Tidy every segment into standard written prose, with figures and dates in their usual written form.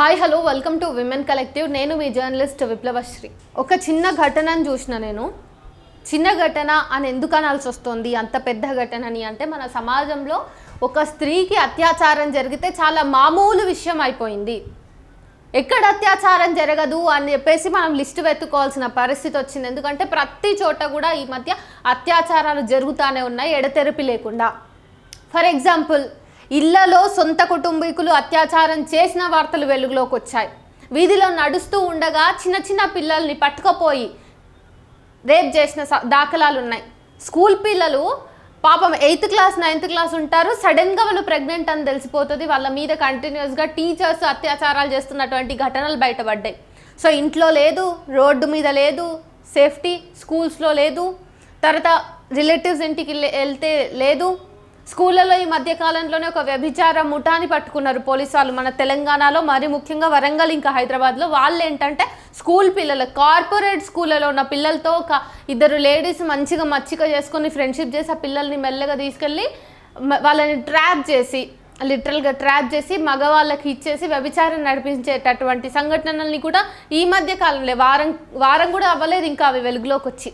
Hi hello welcome to women collective. నేను మీ journalist విప్లవశ్రీ. ఒక చిన్న ఘటనను చూసిన నేను. చిన్న ఘటన అని ఎందుకు అనాల్సి వస్తుంది, అంత పెద్ద ఘటనని అంటే మన సమాజంలో ఒక స్త్రీకి అత్యాచారం జరిగితే చాలా మామూలు విషయం అయిపోయింది. ఎక్కడ అత్యాచారం జరగదు అని చెప్పేసి మనం లిస్టు వెతుక్కోవాల్సిన పరిస్థితి వచ్చింది. ఎందుకంటే ప్రతి చోట కూడా ఈ మధ్య అత్యాచారాలు జరుగుతూనే ఉన్నాయి, ఎడతెరిపి లేకుండా. ఫర్ ఎగ్జాంపుల్, ఇళ్లలో సొంత కుటుంబీకులు అత్యాచారం చేసిన వార్తలు వెలుగులోకి వచ్చాయి. వీధిలో నడుస్తూ ఉండగా చిన్న చిన్న పిల్లల్ని పట్టుకపోయి రేప్ చేసిన దాఖలాలు ఉన్నాయి. స్కూల్ పిల్లలు పాపం 8th క్లాస్ 9th క్లాస్ ఉంటారు, సడన్గా వాళ్ళు ప్రెగ్నెంట్ అని తెలిసిపోతుంది. వాళ్ళ మీద కంటిన్యూస్గా టీచర్స్ అత్యాచారాలు చేస్తున్నటువంటి ఘటనలు బయటపడ్డాయి. సో ఇంట్లో లేదు, రోడ్డు మీద లేదు, సేఫ్టీ స్కూల్స్లో లేదు, తర్వాత రిలేటివ్స్ ఇంటికి వెళ్తే లేదు. స్కూళ్ళలో ఈ మధ్య కాలంలోనే ఒక వ్యభిచార ముఠాని పట్టుకున్నారు పోలీసు వాళ్ళు మన తెలంగాణలో, మరి ముఖ్యంగా వరంగల్ ఇంకా హైదరాబాద్లో. వాళ్ళు ఏంటంటే స్కూల్ పిల్లలు, కార్పొరేట్ స్కూళ్ళలో ఉన్న పిల్లలతో ఒక ఇద్దరు లేడీస్ మంచిగా మచ్చిక చేసుకొని ఫ్రెండ్షిప్ చేసి ఆ పిల్లల్ని మెల్లగా తీసుకెళ్ళి వాళ్ళని ట్రాప్ చేసి, లిటరల్గా ట్రాప్ చేసి మగవాళ్ళకి ఇచ్చేసి వ్యభిచారం నడిపించేటటువంటి సంఘటనల్ని కూడా ఈ మధ్య కాలంలో వారం కూడా అవ్వలేదు ఇంకా అవి వెలుగులోకి వచ్చి.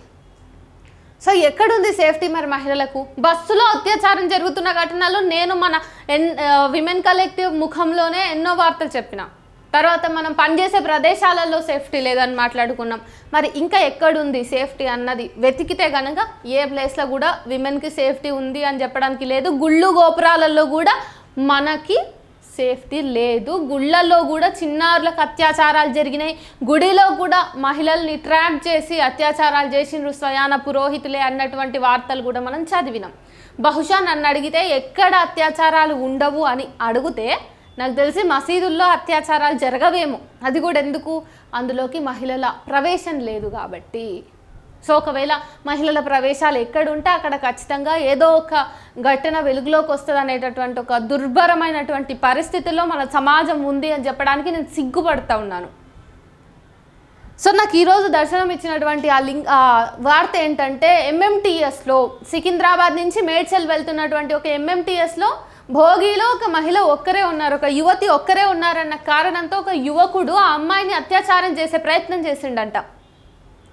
సో ఎక్కడుంది సేఫ్టీ మరి మహిళలకు? బస్సులో అత్యాచారం జరుగుతున్న ఘటనలు నేను మన విమెన్ కలెక్టివ్ ముఖంలోనే ఎన్నో వార్తలు చెప్పిన. తర్వాత మనం పనిచేసే ప్రదేశాలలో సేఫ్టీ లేదని మాట్లాడుకున్నాం. మరి ఇంకా ఎక్కడుంది సేఫ్టీ అన్నది వెతికితే కనుక ఏ ప్లేస్లో కూడా విమెన్కి సేఫ్టీ ఉంది అని చెప్పడానికి లేదు. గుళ్ళు గోపురాలలో కూడా మనకి సేఫ్టీ లేదు. గుళ్ళల్లో కూడా చిన్నారులకు అత్యాచారాలు జరిగినాయి. గుడిలో కూడా మహిళల్ని ట్రాప్ చేసి అత్యాచారాలు చేసిండ్రు స్వయాన పురోహితులే అన్నటువంటి వార్తలు కూడా మనం చదివినాం. బహుశా నన్ను అడిగితే ఎక్కడ అత్యాచారాలు ఉండవు అని అడిగితే నాకు తెలిసి మసీదుల్లో అత్యాచారాలు జరగవేమో. అది కూడా ఎందుకు? అందులోకి మహిళల ప్రవేశం లేదు కాబట్టి. సో ఒకవేళ మహిళల ప్రవేశాలు ఎక్కడుంటే అక్కడ ఖచ్చితంగా ఏదో ఒక ఘటన వెలుగులోకి వస్తుంది అనేటటువంటి ఒక దుర్భరమైనటువంటి పరిస్థితుల్లో మన సమాజం ఉంది అని చెప్పడానికి నేను సిగ్గుపడుతూ ఉన్నాను. సో నాకు ఈరోజు దర్శనం ఇచ్చినటువంటి ఆ వార్త ఏంటంటే, ఎంఎంటీఎస్లో సికింద్రాబాద్ నుంచి మేడ్చల్ వెళ్తున్నటువంటి ఒక ఎంఎంటీఎస్లో భోగిలో ఒక మహిళ ఒక్కరే ఉన్నారు, ఒక యువతి ఒక్కరే ఉన్నారన్న కారణంతో ఒక యువకుడు ఆ అమ్మాయిని అత్యాచారం చేసే ప్రయత్నం చేసిండంట.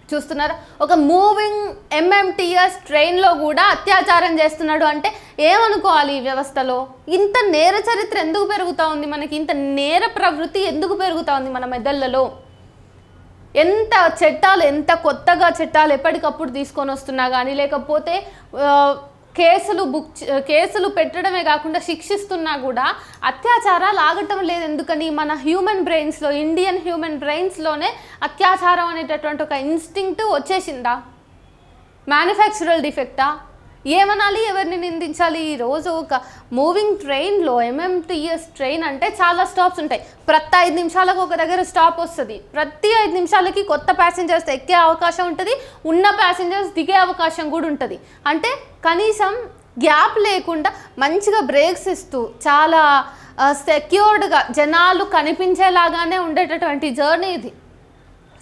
చూస్తున్నారా? ఒక మూవింగ్ ఎంఎంటీఎస్ ట్రైన్లో కూడా అత్యాచారం చేస్తున్నాడు అంటే ఏమనుకోవాలి? ఈ వ్యవస్థలో ఇంత నేర చరిత్ర ఎందుకు పెరుగుతూ ఉంది? మనకి ఇంత నేర ప్రవృత్తి ఎందుకు పెరుగుతూ ఉంది మన మెదళ్ళలో? ఎంత చట్టాలు, ఎంత కొత్తగా చట్టాలు ఎప్పటికప్పుడు తీసుకొని వస్తున్నా కానీ, లేకపోతే కేసులు పెట్టడమే కాకుండా శిక్షిస్తున్నా కూడా అత్యాచారాలు ఆగటం లేదు. ఎందుకని? మన హ్యూమన్ బ్రెయిన్స్లో, ఇండియన్ హ్యూమన్ బ్రెయిన్స్లోనే అత్యాచారం అనేటటువంటి ఒక ఇన్స్టింక్ట్ వచ్చేసిందా? మ్యానుఫ్యాక్చరల్ డిఫెక్టా? ఏమనాలి? ఎవరిని నిందించాలి? ఈరోజు ఒక మూవింగ్ ట్రైన్లో, ఎంఎంటీఎస్ ట్రైన్ అంటే చాలా స్టాప్స్ ఉంటాయి. ప్రతి 5 నిమిషాలకు ఒక దగ్గర స్టాప్ వస్తుంది. ప్రతి 5 నిమిషాలకి కొత్త ప్యాసింజర్స్ ఎక్కే అవకాశం ఉంటుంది, ఉన్న ప్యాసింజర్స్ దిగే అవకాశం కూడా ఉంటుంది. అంటే కనీసం గ్యాప్ లేకుండా మంచిగా బ్రేక్స్ ఇస్తూ చాలా సెక్యూర్డ్గా జనాలు కనిపించేలాగానే ఉండేటటువంటి జర్నీ ఇది.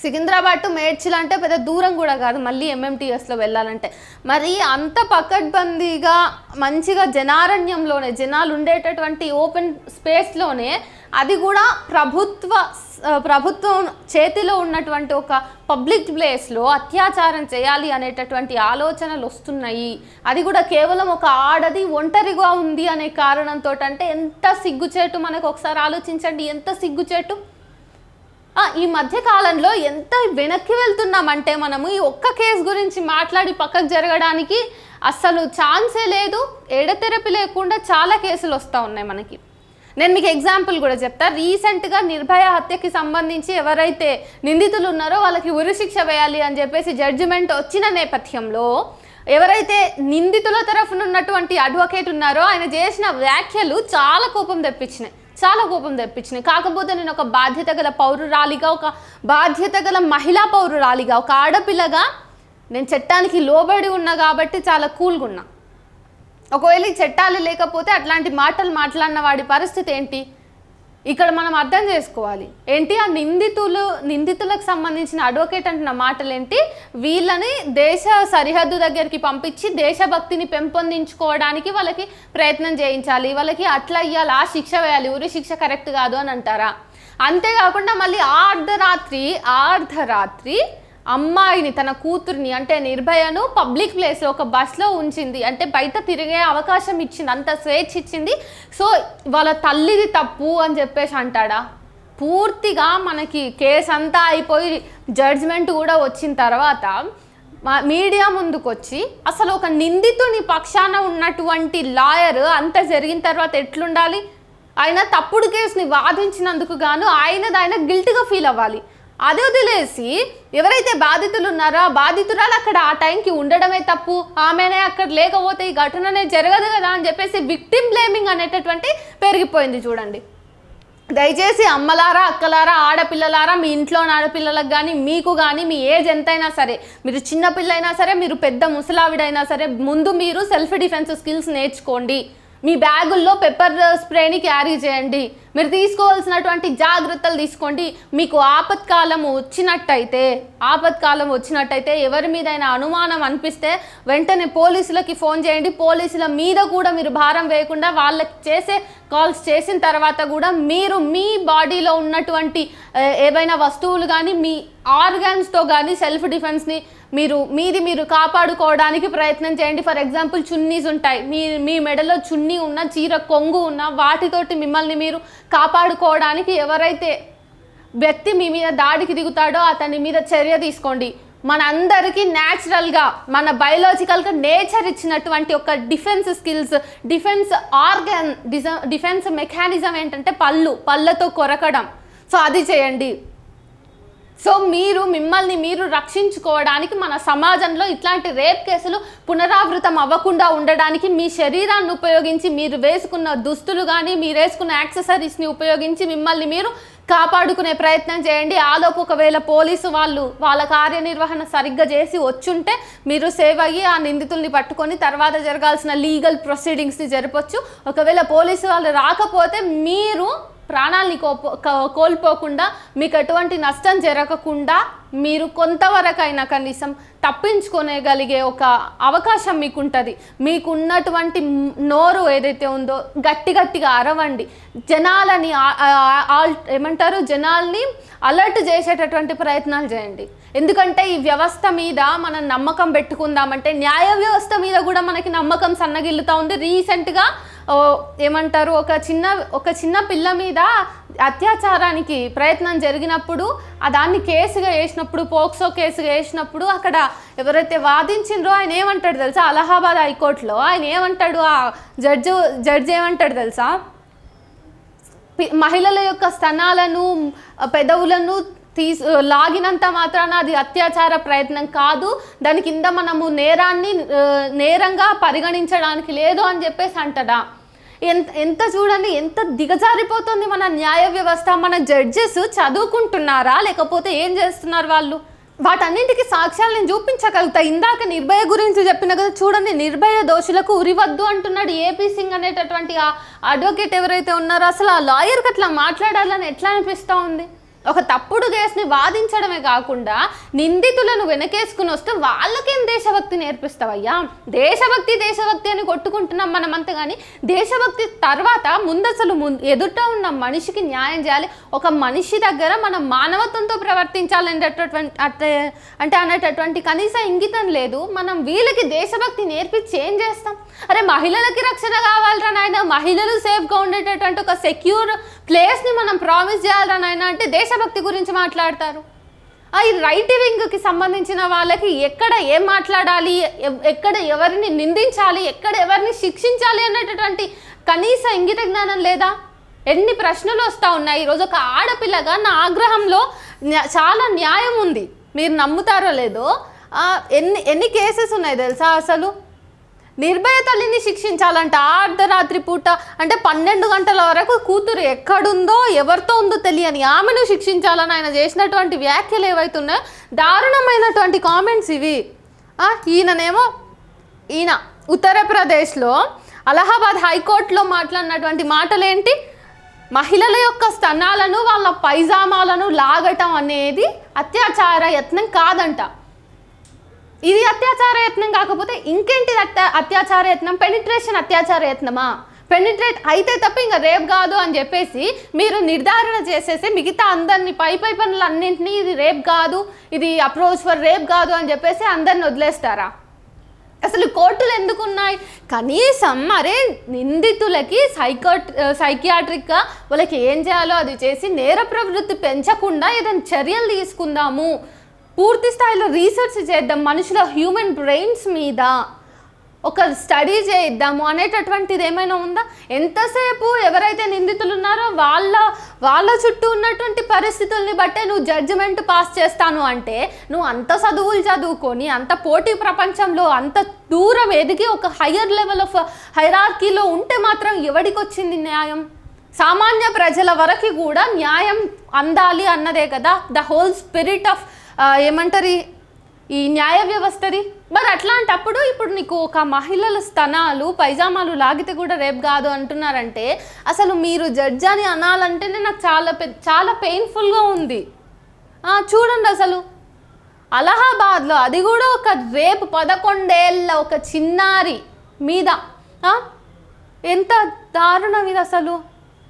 సికింద్రాబాద్ టు మేడ్చల్ అంటే పెద్ద దూరం కూడా కాదు మళ్ళీ ఎంఎంటీఎస్లో వెళ్ళాలంటే. మరి అంత పకడ్బందీగా మంచిగా జనారణ్యంలోనే, జనాలు ఉండేటటువంటి ఓపెన్ స్పేస్లోనే, అది కూడా ప్రభుత్వం చేతిలో ఉన్నటువంటి ఒక పబ్లిక్ ప్లేస్లో అత్యాచారం చేయాలి అనేటటువంటి ఆలోచనలు వస్తున్నాయి. అది కూడా కేవలం ఒక ఆడది ఒంటరిగా ఉంది అనే కారణంతో. అంటే ఎంత సిగ్గుచేటు మనకు ఒకసారి ఆలోచించండి, ఎంత సిగ్గుచేటు. ఈ మధ్య కాలంలో ఎంత వెనక్కి వెళ్తున్నామంటే మనము ఈ ఒక్క కేసు గురించి మాట్లాడి పక్కకు జరగడానికి అస్సలు ఛాన్సే లేదు. ఎడతెరపి లేకుండా చాలా కేసులు వస్తూ ఉన్నాయి మనకి. నేను మీకు ఎగ్జాంపుల్ కూడా చెప్తా. రీసెంట్గా నిర్భయ హత్యకి సంబంధించి ఎవరైతే నిందితులు ఉన్నారో వాళ్ళకి ఉరిశిక్ష వేయాలి అని చెప్పేసి జడ్జిమెంట్ వచ్చిన నేపథ్యంలో ఎవరైతే నిందితుల తరఫున ఉన్నటువంటి అడ్వకేట్ ఉన్నారో ఆయన చేసిన వ్యాఖ్యలు చాలా కోపం తెప్పించినాయి. కాకపోతే నేను ఒక బాధ్యత గల పౌరురాలిగా, ఒక బాధ్యత గల మహిళా పౌరురాలిగా, ఒక ఆడపిల్లగా నేను చట్టానికి లోబడి ఉన్నా కాబట్టి చాలా కూల్గా ఉన్నా. ఒకవేళ ఈ చట్టాలు లేకపోతే అట్లాంటి మాటలు మాట్లాడిన వాడి పరిస్థితి ఏంటి? ఇక్కడ మనం అర్థం చేసుకోవాలి ఏంటి? ఆ నిందితులకు సంబంధించిన అడ్వకేట్ అంటున్న మాటలు ఏంటి? వీళ్ళని దేశ సరిహద్దు దగ్గరికి పంపించి దేశభక్తిని పెంపొందించుకోవడానికి వాళ్ళకి ప్రయత్నం చేయించాలి, వాళ్ళకి అట్లా ఇవ్వాలి, ఆ శిక్ష వేయాలి, ఉరి శిక్ష కరెక్ట్ కాదు అని అంటారా? అంతేకాకుండా మళ్ళీ అర్ధరాత్రి అమ్మాయిని, తన కూతుర్ని అంటే నిర్భయను పబ్లిక్ ప్లేస్లో ఒక బస్లో ఉంచింది, అంటే బయట తిరిగే అవకాశం ఇచ్చింది, అంత స్వేచ్ఛ ఇచ్చింది. సో వాళ్ళ తల్లిది తప్పు అని చెప్పేసి అంటాడా? పూర్తిగా మనకి కేసు అంతా అయిపోయి జడ్జ్మెంట్ కూడా వచ్చిన తర్వాత మీడియా ముందుకు వచ్చి అసలు ఒక నిందితుని పక్షాన ఉన్నటువంటి లాయర్ అంత జరిగిన తర్వాత ఎట్లుండాలి? ఆయన తప్పుడు కేసుని వాదించినందుకు గాను ఆయన గిల్ట్గా ఫీల్ అవ్వాలి. అదే వదిలేసి ఎవరైతే బాధితులు ఉన్నారో ఆ బాధితురాలు అక్కడ ఆ టైంకి ఉండడమే తప్పు, ఆమెనే అక్కడ లేకపోతే ఈ ఘటననే జరగదు కదా అని చెప్పేసి విక్టిమ్ బ్లేమింగ్ అనేటటువంటి పెరిగిపోయింది. చూడండి, దయచేసి అమ్మలారా, అక్కలారా, ఆడపిల్లలారా, మీ ఇంట్లో ఆడపిల్లలకు కానీ మీకు కానీ మీ ఏజ్ ఎంతైనా సరే, మీరు చిన్నపిల్ల అయినా సరే, మీరు పెద్ద ముసలావిడైనా సరే, ముందు మీరు సెల్ఫ్ డిఫెన్స్ స్కిల్స్ నేర్చుకోండి. మీ బ్యాగుల్లో పెప్పర్ స్ప్రేని క్యారీ చేయండి. మీరు తీసుకోవాల్సినటువంటి జాగ్రత్తలు తీసుకోండి. మీకు ఆపత్కాలం వచ్చినట్టయితే ఎవరి మీదైనా అనుమానం అనిపిస్తే వెంటనే పోలీసులకి ఫోన్ చేయండి. పోలీసుల మీద కూడా మీరు భారం వేయకుండా వాళ్ళకి చేసే కాల్స్ చేసిన తర్వాత కూడా మీరు మీ బాడీలో ఉన్నటువంటి ఏవైనా వస్తువులు కానీ మీ ఆర్గాన్స్తో కానీ సెల్ఫ్ డిఫెన్స్ని మీరు కాపాడుకోవడానికి ప్రయత్నం చేయండి. ఫర్ ఎగ్జాంపుల్ చున్నీస్ ఉంటాయి, మీ మెడలో చున్నీ ఉన్న, చీర కొంగు ఉన్న, వాటితోటి మిమ్మల్ని మీరు కాపాడుకోవడానికి ఎవరైతే వ్యక్తి మీ మీద దాడికి దిగుతాడో అతని మీద చర్య తీసుకోండి. మనందరికీ న్యాచురల్గా మన బయోలాజికల్గా నేచర్ ఇచ్చినటువంటి ఒక డిఫెన్స్ స్కిల్స్, డిఫెన్స్ మెకానిజం ఏంటంటే పళ్ళతో కొరకడం. సో అది చేయండి. సో మిమ్మల్ని మీరు రక్షించుకోవడానికి మన సమాజంలో ఇట్లాంటి రేప్ కేసులు పునరావృతం అవ్వకుండా ఉండడానికి మీ శరీరాన్ని ఉపయోగించి, మీరు వేసుకున్న దుస్తులు కానీ మీరు వేసుకున్న యాక్సెసరీస్ని ఉపయోగించి మిమ్మల్ని మీరు కాపాడుకునే ప్రయత్నం చేయండి. ఆలోపు ఒకవేళ పోలీసు వాళ్ళు వాళ్ళ కార్యనిర్వహణ సరిగ్గా చేసి వచ్చుంటే మీరు సేవ్ అయ్యి ఆ నిందితుల్ని పట్టుకొని తర్వాత జరగాల్సిన లీగల్ ప్రొసీడింగ్స్ని జరపచ్చు. ఒకవేళ పోలీసు వాళ్ళు రాకపోతే మీరు ప్రాణాలని కోల్పోకుండా, మీకు ఎటువంటి నష్టం జరగకుండా మీరు కొంతవరకైనా కనీసం తప్పించుకోగలిగే ఒక అవకాశం మీకు ఉంటుంది. మీకున్నటువంటి నోరు ఏదైతే ఉందో గట్టిగా అరవండి. జనాల్ని అలర్ట్ చేసేటటువంటి ప్రయత్నాలు చేయండి. ఎందుకంటే ఈ వ్యవస్థ మీద మనం నమ్మకం పెట్టుకుందామంటే న్యాయ వ్యవస్థ మీద కూడా మనకి నమ్మకం సన్నగిల్లుతూ ఉంది. రీసెంట్గా ఒక చిన్న పిల్ల మీద అత్యాచారానికి ప్రయత్నం జరిగినప్పుడు దాన్ని కేసుగా వేసినప్పుడు, పోక్సో కేసుగా వేసినప్పుడు అక్కడ ఎవరైతే వాదించిండ్రో ఆయన ఏమంటాడు తెలుసా? అలహాబాద్ హైకోర్టులో ఆయన ఏమంటాడు, ఆ జడ్జి ఏమంటాడు తెలుసా? మహిళల యొక్క స్తనాలను, పెదవులను లాగినంత మాత్రాన అది అత్యాచార ప్రయత్నం కాదు, దాని కింద మనము నేరంగా పరిగణించడానికి లేదు అని చెప్పేసి అంటదా. ఎంత చూడండి, ఎంత దిగజారిపోతుంది మన న్యాయ వ్యవస్థ. మన జడ్జెస్ చదువుకుంటున్నారా లేకపోతే ఏం చేస్తున్నారు వాళ్ళు? వాటన్నింటికి సాక్ష్యాలు నేను చూపించగలుగుతా. ఇందాక నిర్భయ గురించి చెప్పిన కదా, చూడండి, నిర్భయ దోషులకు ఉరివద్దు అంటున్నాడు ఏపీ సింగ్ అనేటటువంటి ఆ అడ్వకేట్ ఎవరైతే ఉన్నారో. అసలు ఆ లాయర్కి అట్లా మాట్లాడాలని ఎట్లా అనిపిస్తూ ఉంది? ఒక తప్పుడు కేసుని వాదించడమే కాకుండా నిందితులను వెనకేసుకుని వస్తే వాళ్ళకేం దేశభక్తి నేర్పిస్తావయ్యా? దేశభక్తి అని కొట్టుకుంటున్నాం మనమంతా. కానీ దేశభక్తి తర్వాత అసలు ఎదుట ఉన్న మనిషికి న్యాయం చేయాలి. ఒక మనిషి దగ్గర మనం మానవత్వంతో అనేటటువంటి కనీస ఇంగితం లేదు. మనం వీళ్ళకి దేశభక్తి నేర్పించి ఏం చేస్తాం? అరే మహిళలకి రక్షణ కావాలరా నాయన, మహిళలు సేఫ్గా ఉండేటటువంటి ఒక సెక్యూర్ ప్లేస్ని మనం ప్రామిస్ చేయాలరా నాయన అంటే దేశభక్తి గురించి మాట్లాడతారు. ఈ రైట్ వింగ్కి సంబంధించిన వాళ్ళకి ఎక్కడ ఏం మాట్లాడాలి, ఎక్కడ ఎవరిని నిందించాలి, ఎక్కడ ఎవరిని శిక్షించాలి అనేటటువంటి కనీస ఇంగిత జ్ఞానం లేదా? ఎన్ని ప్రశ్నలు వస్తూ ఉన్నాయి. ఈరోజు ఒక ఆడపిల్లగా నా ఆగ్రహంలో చాలా న్యాయం ఉంది. మీరు నమ్ముతారో లేదో, ఎన్ని కేసెస్ ఉన్నాయి తెలుసా? అసలు నిర్భయ తల్లిని శిక్షించాలంట అర్ధరాత్రి పూట, అంటే 12 గంటల వరకు కూతురు ఎక్కడుందో ఎవరితో ఉందో తెలియని ఆమెను శిక్షించాలని ఆయన చేసినటువంటి వ్యాఖ్యలు ఏవైతున్నాయో దారుణమైనటువంటి కామెంట్స్ ఇవి. ఈయన ఉత్తరప్రదేశ్లో అలహాబాద్ హైకోర్టులో మాట్లాడినటువంటి మాటలు ఏంటి? మహిళల యొక్క స్తనాలను, వాళ్ళ పైజామాలను లాగటం అనేది అత్యాచార యత్నం కాదంట. ఇది అత్యాచార యత్నం కాకపోతే ఇంకేంటి అత్యాచార యత్నం? పెనిట్రేషన్ అత్యాచార యత్నమా? పెనిట్రేట్ అయితే తప్ప ఇంకా రేప్ కాదు అని చెప్పేసి మీరు నిర్ధారణ చేసేసి మిగతా అందరినీ పై పనులు అన్నింటినీ ఇది రేప్ కాదు, ఇది అప్రోచ్ ఫర్ రేప్ కాదు అని చెప్పేసి అందరిని వదిలేస్తారా? అసలు కోర్టులు ఎందుకున్నాయి? కనీసం మరే నిందితులకి సైకియాట్రిక్గా వాళ్ళకి ఏం చేయాలో అది చేసి నేర ప్రవృత్తి పెంచకుండా ఏదైనా చర్యలు తీసుకుందాము, పూర్తి స్థాయిలో రీసెర్చ్ చేద్దాం, మనుషుల హ్యూమన్ బ్రెయిన్స్ మీద ఒక స్టడీ చేద్దాము అనేటటువంటిది ఏమైనా ఉందా? ఎంతసేపు ఎవరైతే నిందితులు ఉన్నారో వాళ్ళ చుట్టూ ఉన్నటువంటి పరిస్థితుల్ని బట్టే నువ్వు జడ్జిమెంట్ పాస్ చేస్తాను అంటే, నువ్వు అంత చదువులు చదువుకొని అంత పోటీ ప్రపంచంలో అంత దూరం ఎదిగి ఒక హయ్యర్ లెవెల్ ఆఫ్ హైరార్కీలో ఉంటే మాత్రం ఎవడికి వచ్చింది న్యాయం? సామాన్య ప్రజల వరకు కూడా న్యాయం అందాలి అన్నదే కదా ద హోల్ స్పిరిట్ ఆఫ్ ఏమంటారు ఈ న్యాయ వ్యవస్థది. మరి అట్లాంటప్పుడు ఇప్పుడు నీకు ఒక మహిళల స్తనాలు పైజామాలు లాగితే కూడా రేపు కాదు అంటున్నారంటే, అసలు మీరు జడ్జి అని అనాలంటేనే నాకు చాలా పెయిన్ఫుల్గా ఉంది. చూడండి అసలు అలహాబాద్లో అది కూడా ఒక రేపు 11 ఏళ్ళ ఒక చిన్నారి మీద ఎంత దారుణం ఇది అసలు.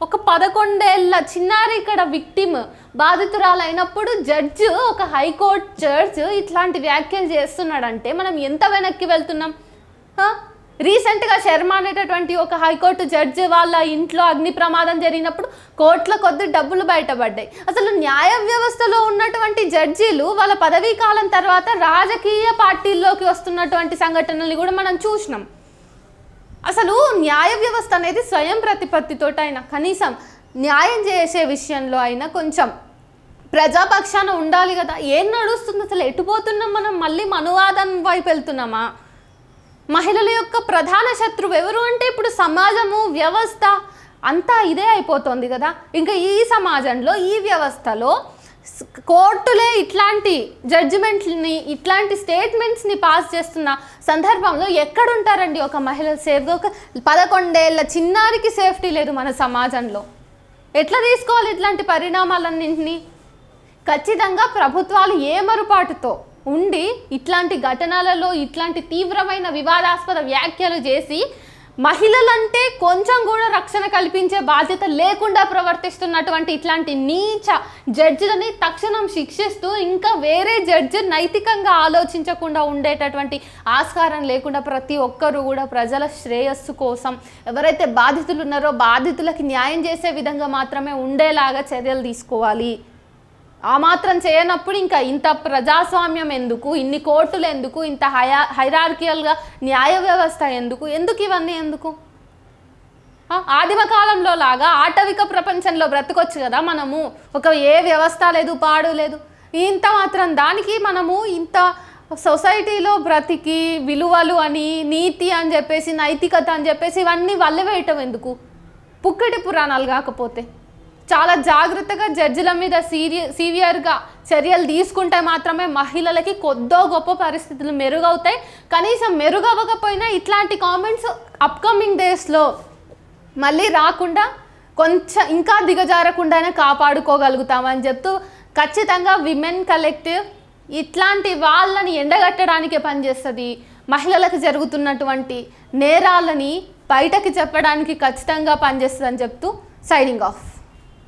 ఒక 11 ఏళ్ళ చిన్నారి ఇక్కడ విక్టిమ్ బాధితురాలైనప్పుడు జడ్జి ఒక హైకోర్టు జడ్జ్ ఇట్లాంటి వ్యాఖ్యలు చేస్తున్నాడంటే మనం ఎంత వెనక్కి వెళ్తున్నాం? రీసెంట్గా శర్మ అనేటటువంటి ఒక హైకోర్టు జడ్జి వాళ్ళ ఇంట్లో అగ్ని ప్రమాదం జరిగినప్పుడు కోట్ల కొద్ది డబ్బులు బయటపడ్డాయి. అసలు న్యాయ వ్యవస్థలో ఉన్నటువంటి జడ్జీలు వాళ్ళ పదవీ కాలం తర్వాత రాజకీయ పార్టీల్లోకి వస్తున్నటువంటి సంఘటనలు కూడా మనం చూసినాం. అసలు న్యాయ వ్యవస్థ అనేది స్వయం ప్రతిపత్తితోటి అయినా కనీసం న్యాయం చేసే విషయంలో అయినా కొంచెం ప్రజాపక్షాన ఉండాలి కదా. ఏం నడుస్తుంది అసలు? ఎటుపోతున్నాం మనం? మళ్ళీ మనువాదం వైపు వెళ్తున్నామా? మహిళల యొక్క ప్రధాన శత్రువు ఎవరు అంటే ఇప్పుడు సమాజము, వ్యవస్థ అంతా ఇదే అయిపోతుంది కదా. ఇంకా ఈ సమాజంలో ఈ వ్యవస్థలో కోర్టులే ఇట్లాంటి జడ్జిమెంట్ని ఇట్లాంటి స్టేట్మెంట్స్ని పాస్ చేస్తున్న సందర్భంలో ఎక్కడుంటారండి ఒక మహిళ సేఫ్గా? ఒక 11 ఏళ్ళ చిన్నారికి సేఫ్టీ లేదు మన సమాజంలో. ఎట్లా తీసుకోవాలి ఇట్లాంటి పరిణామాలన్నింటినీ? ఖచ్చితంగా ప్రభుత్వాలు ఏమరుపాటుతో ఉండి ఇట్లాంటి ఘటనలలో ఇట్లాంటి తీవ్రమైన వివాదాస్పద వ్యాఖ్యలు చేసి మహిళలంటే కొంచెం కూడా రక్షణ కల్పించే బాధ్యత లేకుండా ప్రవర్తిస్తున్నటువంటి ఇట్లాంటి నీచ జడ్జిలని తక్షణం శిక్షిస్తూ ఇంకా వేరే జడ్జి నైతికంగా ఆలోచించకుండా ఉండేటటువంటి ఆస్కారం లేకుండా ప్రతి ఒక్కరూ కూడా ప్రజల శ్రేయస్సు కోసం ఎవరైతే బాధితులు ఉన్నారో బాధితులకి న్యాయం చేసే విధంగా మాత్రమే ఉండేలాగా చర్యలు తీసుకోవాలి. ఆ మాత్రం చేయనప్పుడు ఇంకా ఇంత ప్రజాస్వామ్యం ఎందుకు, ఇన్ని కోర్టులు ఎందుకు, ఇంత హైరార్కియల్గా న్యాయ వ్యవస్థ ఎందుకు ఇవన్నీ ఎందుకు? ఆదిమ కాలంలో లాగా ఆటవిక ప్రపంచంలో బ్రతకొచ్చు కదా మనము. ఒక ఏ వ్యవస్థ లేదు, పాడు లేదు. ఇంత మాత్రం దానికి మనము ఇంత సొసైటీలో బ్రతికి విలువలు అని, నీతి అని చెప్పేసి, నైతికత అని చెప్పేసి ఇవన్నీ వల్లవేయటం ఎందుకు? పుక్కటి పురాణాలు కాకపోతే చాలా జాగ్రత్తగా జడ్జిల మీద సీవియర్గా చర్యలు తీసుకుంటే మాత్రమే మహిళలకి కొద్దో గొప్ప పరిస్థితులు మెరుగవుతాయి. కనీసం మెరుగవ్వకపోయినా ఇట్లాంటి కామెంట్స్ అప్కమింగ్ డేస్లో మళ్ళీ రాకుండా కొంచెం ఇంకా దిగజారకుండానే కాపాడుకోగలుగుతామని చెప్తూ ఖచ్చితంగా విమెన్ కలెక్టివ్ ఇట్లాంటి వాళ్ళని ఎండగట్టడానికే పనిచేస్తుంది. మహిళలకు జరుగుతున్నటువంటి నేరాలని బయటకి చెప్పడానికి ఖచ్చితంగా పనిచేస్తుంది అని చెప్తూ సైనింగ్ ఆఫ్.